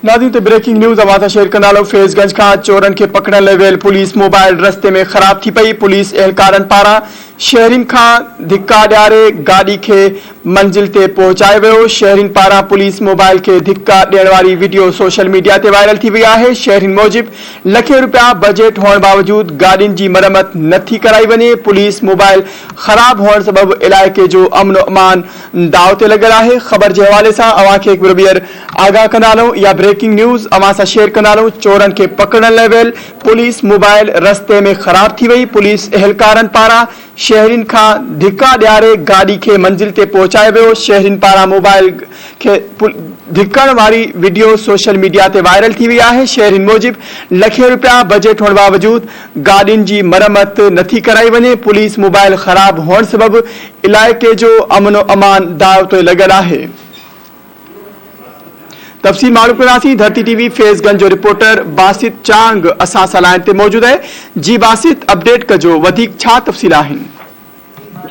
नाज़रीन, breaking news अवां share कंदालो। फैज़गंज का चोरन के पकड़ण लाइ वियल पुलिस मोबाइल रस्ते में ख़राब थी पई। पुलिस एहलकारनि पारां शहरिन का धिक्का ॾियारे गाड़ी के मंजिल ते पहुंचाए वियो। शहरिन पारां पुलिस मोबाइल के धिक्का ॾियण वारी वीडियो सोशल मीडिया ते वायरल थी वई आहे। शहरिन मूजिब लखें रुपया बजट होने बावजूद गाड़ियुनि जी मरम्मत नथी कराई वञे। पुलिस मोबाइल ख़राब होने सबब इलाइक़े जो अमन अमान दाव ते लॻल आहे। ख़बर के हवाले से अवां खे हिकु ॿीहर आगाह कंदालो या ब्रेकिंग न्यूज़ अवां सां शेयर कंदालो। चोरन के पकड़ण लाइ वियल पुलिस मोबाइल रस्ते में ख़राब थी वई। पुलिस एहलकारनि पारां शहरिन का धिक्का ॾियारे गाड़ी के मंजिल ते पहुंचाए वियो। शहरिन पारां मोबाइल के धिक्कण वारी वीडियो सोशल मीडिया ते वायरल थी वई आहे। शहरिन मूजिब लखें रुपया बजट होने बावजूद गाड़ियुनि जी मरम्मत नथी कराई वञे। पुलिस मोबाइल ख़राब होने सबब इलाइक़े जो अमन अमान दाव ते लॻल आहे। तफ़सील मालूम कंदासीं। धरती टीवी फैज़गंज जो रिपोर्टर बासित चांग असां सां लाइन ते मौजूद है। जी बासित, अपडेट कजो, वधीक छा तफ़सील आहिनि?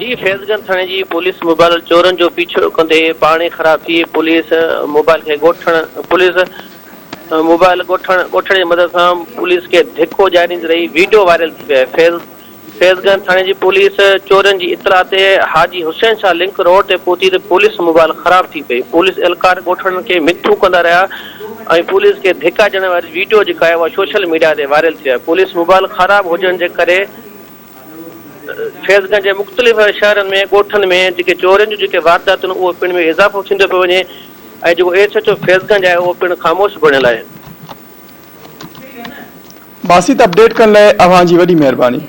जी, फैज़गंज थाने जी पुलिस मोबाइल चोरन जो पीछो कंदे पाणे ख़राब थी। पुलिस मोबाइल के मोबाइल ॻोठण जी मदद सां पुलिस के धिक्को जारी रही वीडियो वायरल थी वियो। फैज़गंज थाने जी पुलिस चोरन की इतला ते हाजी हुसैन शाह लिंक रोड ते पहुती तो पुलिस मोबाइल ख़राब थी पई। पुलिस एहलकार ॻोठण के मिठू कंदा रहा और पुलिस के धिक्का ॾियण वारी वीडियो जेका आहे उहा सोशल मीडिया ते वायरल थी आहे। पुलिस मोबाइल ख़राब हुजण जे करे फैज़गंज के मुख़्तलिफ़ शहरन में ॻोठन में जेके चोरन जो जेके वारदातूं उहो पिण में इज़ाफ़ो थींदो पियो वञे ऐं जेको एसएचओ फैज़गंज आहे उहो पिण ख़ामोश बणियल आहे। बासित, अपडेट करण लाइ अवां जी वॾी महिरबानी।